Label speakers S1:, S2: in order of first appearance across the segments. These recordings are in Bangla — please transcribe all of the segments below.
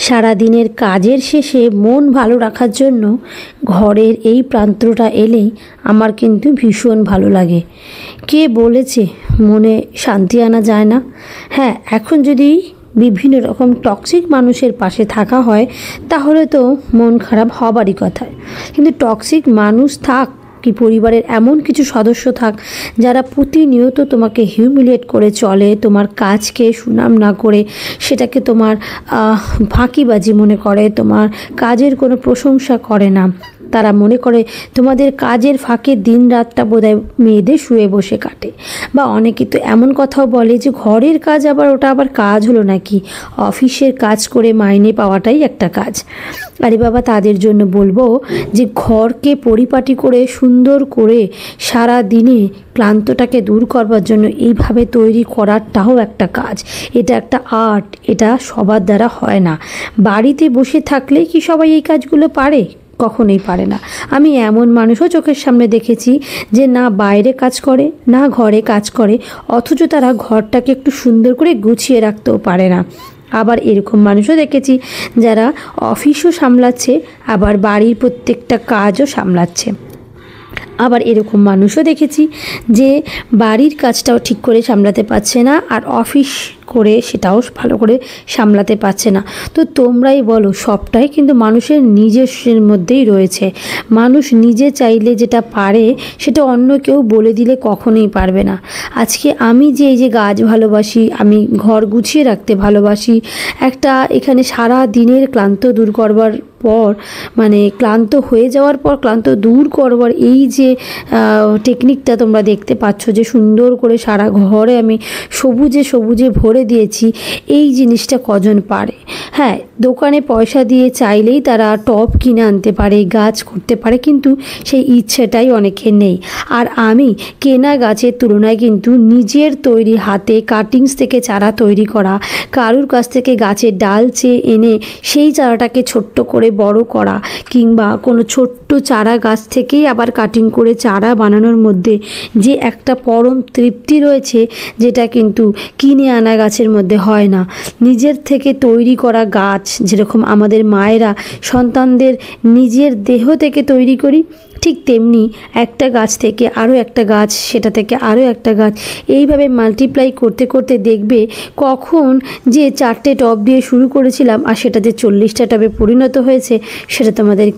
S1: সারাদিনের কাজের শেষে মন ভালো রাখার জন্য ঘরের এই প্রান্তটা এলেই আমার কিন্তু ভীষণ ভালো লাগে। কে বলেছে মনে শান্তি আনা যায় না? হ্যাঁ, এখন যদি বিভিন্ন রকম টক্সিক মানুষের পাশে থাকা হয় তাহলে তো মন খারাপ হবারই কথা। কিন্তু টক্সিক মানুষ থাক কি পরিবারের এমন কিছু সদস্য থাক যারা প্রতিনিয়ত তোমাকে হিউমিলিয়েট করে চলে, তোমার কাজকে সুনাম না করে সেটাকে তোমার ফাঁকিবাজি মনে করে, তোমার কাজের কোনো প্রশংসা করে না, তারা মনে করে তোমাদের কাজের ফাঁকে দিন রাতটা বোধহয় মেয়েদের শুয়ে বসে কাটে। বা অনেকে তো এমন কথাও বলে যে ঘরের কাজ আবার ওটা আবার কাজ হলো নাকি, অফিসের কাজ করে মাইনে পাওয়াটাই একটা কাজ। আরে বাবা, তাদের জন্য বলবো যে ঘরকে পরিপাটি করে সুন্দর করে সারা দিনে ক্লান্তটাকে দূর করবার জন্য এইভাবে তৈরি করাটাও একটা কাজ। এটা একটা আর্ট, এটা সবার দ্বারা হয় না। বাড়িতে বসে থাকলেই কি সবাই এই কাজগুলো পারে? কখনোই পারে না। আমি এমন মানুষও চোখের সামনে দেখেছি যে না বাইরে কাজ করে না ঘরে কাজ করে, অথচ তারা ঘরটাকে একটু সুন্দর করে গুছিয়ে রাখতেও পারে না। আবার এরকম মানুষও দেখেছি যারা অফিসও সামলাচ্ছে আবার বাড়ির প্রত্যেকটা কাজও সামলাচ্ছে। আবার এরকম মানুষও দেখেছি যে বাড়ির কাজটাও ঠিক করে সামলাতে পারছে না আর অফিস করে সেটাও ভালো করে সামলাতে পারছে না। তো তোমরাই বলো, সবটাই কিন্তু মানুষের নিজস্বের মধ্যেই রয়েছে। মানুষ নিজে চাইলে যেটা পারে সেটা অন্য কেউ বলে দিলে কখনোই পারবে না। আজকে আমি যে এই যে গাছ ভালোবাসি, আমি ঘর গুছিয়ে রাখতে ভালোবাসি, একটা এখানে সারা দিনের ক্লান্ত দূর করবার পর মানে ক্লান্ত হয়ে যাওয়ার পর ক্লান্ত দূর করবার এই যে টেকনিকটা তোমরা দেখতে পাচ্ছ যে সুন্দর করে সারা ঘরে আমি সবুজে সবুজে ভরে দিয়েছি, এই জিনিসটা কজন পারে? হ্যাঁ, দোকানে পয়সা দিয়ে চাইলেই তারা টব কিনে আনতে পারে, গাছ করতে পারে, কিন্তু সেই ইচ্ছেটাই অনেকের নেই। আর আমি কেনা গাছের তুলনায় কিন্তু নিজের তৈরি হাতে কাটিংস থেকে চারা তৈরি করা, কারুর কাছ থেকে গাছের ডাল চেয়ে এনে সেই চারাটাকে ছোট্ট করে বড় করা, কিংবা কোনো ছোট্ট চারা গাছ থেকেই আবার কাটিং করে চারা বানানোর মধ্যে যে একটা পরম তৃপ্তি রয়েছে, যেটা কিন্তু কিনে আনা গাছের মধ্যে হয় না। নিজের থেকে তৈরি করা গাছ যেরকম আমাদের মায়েরা সন্তানদের নিজের দেহ থেকে তৈরি করি, ঠিক তেমনি একটা গাছ থেকে আরও একটা গাছ, সেটা থেকে আরও একটা গাছ, এইভাবে মাল্টিপ্লাই করতে করতে দেখবে কখন যে 4টে টব দিয়ে শুরু করেছিলাম আর সেটা যে 40টা টবে পরিণত হয়েছে সেটা তোমাদের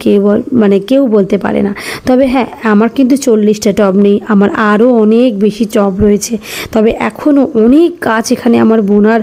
S1: কেউ বলতে পারে না। তবে হ্যাঁ, আমার কিন্তু 40টা টব নেই, আমার আরও অনেক বেশি টব রয়েছে। তবে এখনও অনেক গাছ এখানে আমার বোনার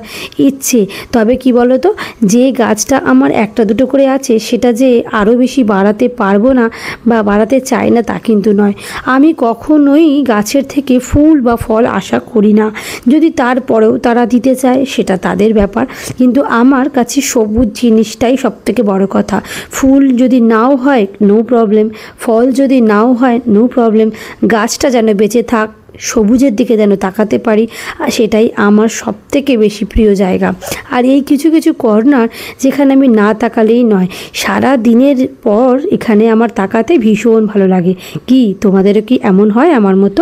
S1: ইচ্ছে। তবে কি বলো তো, যে গাছটা আমার একটা দুটো করে আছে সেটা যে আরও বেশি বাড়াতে পারবো না বা বাড়াতে চাই না তা কিন্তু নয়। আমি কখনোই গাছের থেকে ফুল বা ফল আশা করি না। যদি তারপরেও তারা দিতে চায় সেটা তাদের ব্যাপার, কিন্তু আমার কাছে সবুজ জিনিসটাই সবথেকে বড় কথা। ফুল যদি নাও হয় নো প্রবলেম, ফল যদি নাও হয় নো প্রবলেম, গাছটা যেন বেঁচে থাক, সবুজের দিকে যেন তাকাতে পারি, আর সেটাই আমার সবথেকে বেশি প্রিয় জায়গা। আর এই কিছু কিছু কর্নার যেখানে আমি না তাকালেই নয়, সারা দিনের পর এখানে আমার তাকাতে ভীষণ ভালো লাগে। কি তোমাদেরও কি এমন হয় আমার মতো?